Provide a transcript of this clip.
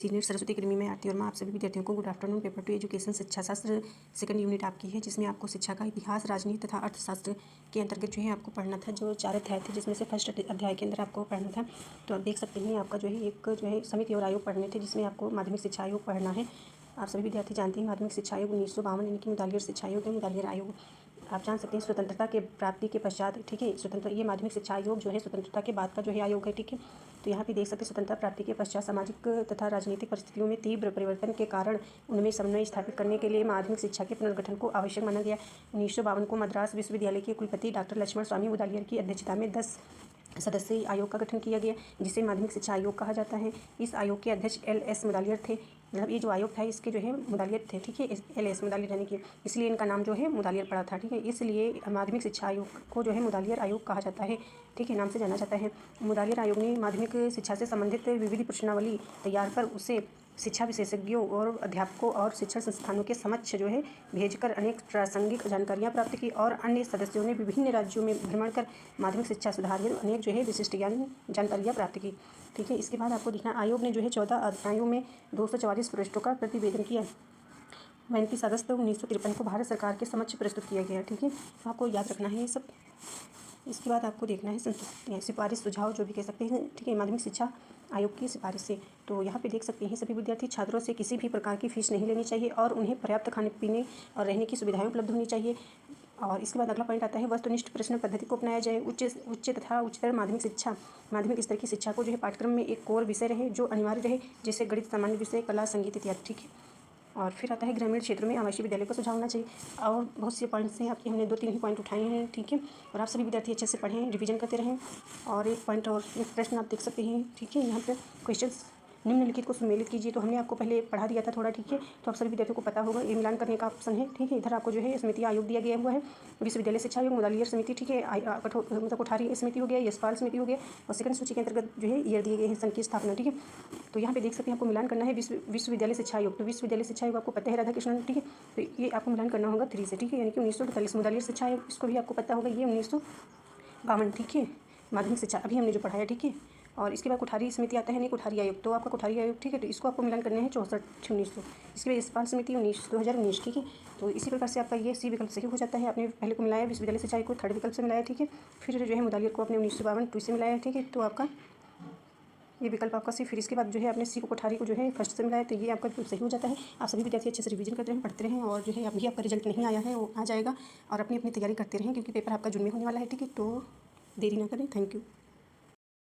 Senior Saraswati academy में आरती वर्मा आप सभी विद्यार्थियों को गुड आफ्टरनून। पेपर 2 एजुकेशन शिक्षा शास्त्र सेकंड यूनिट आपकी है, जिसमें आपको शिक्षा का इतिहास, राजनीति तथा अर्थशास्त्र के अंतर्गत जो है आपको पढ़ना था। जो 4 अध्याय थे, जिसमें से फर्स्ट अध्याय के अंदर आपको पढ़ना था। तो आप देख सकते हैं आपका जो है एक जो है समिति और आयोग पढ़ने थे, जिसमें आपको माध्यमिक शिक्षा आयोग पढ़ना है। आप सभी विद्यार्थी जानते हैं माध्यमिक शिक्षा आयोग 1952 यानी कि मुदालियर शिक्षा आयोग है। मुदालियर आयोग आप जान सकते हैं स्वतंत्रता के प्राप्ति के पश्चात, ठीक है। स्वतंत्र ये माध्यमिक शिक्षा आयोग जो है स्वतंत्रता के बाद का जो है आयोग है, ठीक है। तो यहाँ पे देख सकते हैं स्वतंत्रता प्राप्ति के पश्चात सामाजिक तथा राजनीतिक परिस्थितियों में तीव्र परिवर्तन के कारण उनमें समन्वय स्थापित करने के लिए माध्यमिक शिक्षा के पुनर्गठन को आवश्यक माना गया। 1952 को मद्रास विश्वविद्यालय के कुलपति डॉक्टर लक्ष्मण स्वामी मुदालियर की अध्यक्षता में 10 सदस्यीय आयोग का गठन किया गया, जिसे माध्यमिक शिक्षा आयोग कहा जाता है। इस आयोग के अध्यक्ष LS मुदालियर थे। मतलब ये जो आयोग था इसके जो है मुदालियर थे, ठीक है। LS मुदालियर यानी कि इसलिए इनका नाम जो है मुदालियर पड़ा था, ठीक है। इसलिए माध्यमिक शिक्षा आयोग को जो है मुदालियर आयोग कहा जाता है, ठीक है, नाम से जाना जाता है। मुदालियर आयोग ने माध्यमिक शिक्षा से संबंधित विविध प्रश्नावली तैयार कर उसे शिक्षा विशेषज्ञों और अध्यापकों और शिक्षण संस्थानों के समक्ष जो है भेजकर अनेक प्रासंगिक जानकारियाँ प्राप्त की, और अन्य सदस्यों ने विभिन्न राज्यों में भ्रमण कर माध्यमिक शिक्षा सुधार हेतु अनेक जो है विशिष्ट जानकारियाँ प्राप्त की, ठीक है। इसके बाद आपको दिखना आयोग ने जो है 14 अध्यायों में 244 पृष्ठों का प्रतिवेदन किया। 29 अगस्त 1953 को भारत सरकार के समक्ष प्रस्तुत किया गया, ठीक है। तो आपको याद रखना है ये सब। इसके बाद आपको देखना है सिफारिश सुझाव जो भी कह सकते हैं, ठीक है, माध्यमिक शिक्षा आयोग की सिफारिश से। तो यहाँ पे देख सकते हैं सभी विद्यार्थी छात्रों से किसी भी प्रकार की फीस नहीं लेनी चाहिए और उन्हें पर्याप्त खाने पीने और रहने की सुविधाएं उपलब्ध होनी चाहिए। और इसके बाद अगला पॉइंट आता है वस्तुनिष्ठ प्रश्न पद्धति को अपनाया जाए। उच्च तथा उच्चतर माध्यमिक स्तर की शिक्षा को जो है पाठ्यक्रम में एक कोर विषय रहे जो अनिवार्य रहे, जैसे गणित, सामान्य विषय, कला, संगीत इत्यादि, ठीक है। और फिर आता है ग्रामीण क्षेत्रों में आवासीय विद्यालय का सुझाव होना चाहिए। और बहुत से पॉइंट्स हैं आपके, हमने 2-3 ही पॉइंट उठाए हैं, ठीक है। और आप सभी विद्यार्थी अच्छे से पढ़ें, रिवीजन करते रहें। और एक पॉइंट और एक प्रश्न आप देख सकते हैं, ठीक है। यहाँ पर क्वेश्चंस निम्नलिखित को सम्मिलित कीजिए। तो हमने आपको पहले पढ़ा दिया था थोड़ा, ठीक है। तो आप सभी विद्यार्थियों को पता होगा, ये मिलान करने का ऑप्शन है, ठीक है। इधर आपको जो है समिति आयोग दिया गया हुआ है, विश्वविद्यालय शिक्षा आयोग, मुदालियर समिति, ठीक है, मतलब कोठारी समिति हो गया, यशपाल समिति हो गया, और सेकंड सूची के अंतर्गत जो है ईयर दिए गए हैं संघ की स्थापना, ठीक है। तो यहाँ पे देख सकते हैं आपको मिलान करना है विश्वविद्यालय शिक्षा आयोग। तो विश्वविद्यालय शिक्षा आयोग आपको पता है राधा कृष्णन, ठीक है। तो ये आपको मिलान करना होगा 3 से, ठीक है, यानी कि 1948। मुदालियर शिक्षा आयोग इसको भी आपको पता होगा, ये 1952, ठीक है। माध्यमिक शिक्षा अभी हमने जो पढ़ाया, ठीक है। और इसके बाद कोठारी समिति आता है, नहीं कोठारी आयोग, तो आपका कोठारी आयोग, ठीक है। तो इसको आपको मिलान करना है 64-1900। इसके बाद यशपाल समिति 2019, ठीक है। तो इसी प्रकार से आपका ये सी विकल्प सही हो जाता है। आपने पहले को मिलाया विश्वविद्यालय शिक्षा आयोग को थर्ड विकल्प से मिलाया, ठीक है। फिर जो है मुदालियर को आपने 1952 2 से मिलाया, ठीक है। तो आपका ये विकल्प आपका सी। फिर इसके बाद जो है आपने सी को कोठारी को जो है फर्स्ट से मिलाया, तो ये आपका विकल्प सही हो जाता है। आप सभी विद्यार्थी अच्छे से रिवीजन करते रहें, पढ़ते रहें, और जो है अभी आपका रिजल्ट नहीं आया है वो आ जाएगा। और अपनी तैयारी करते रहें, क्योंकि पेपर आपका जून में होने वाला है, ठीक है। तो देरी ना करें। Thank you.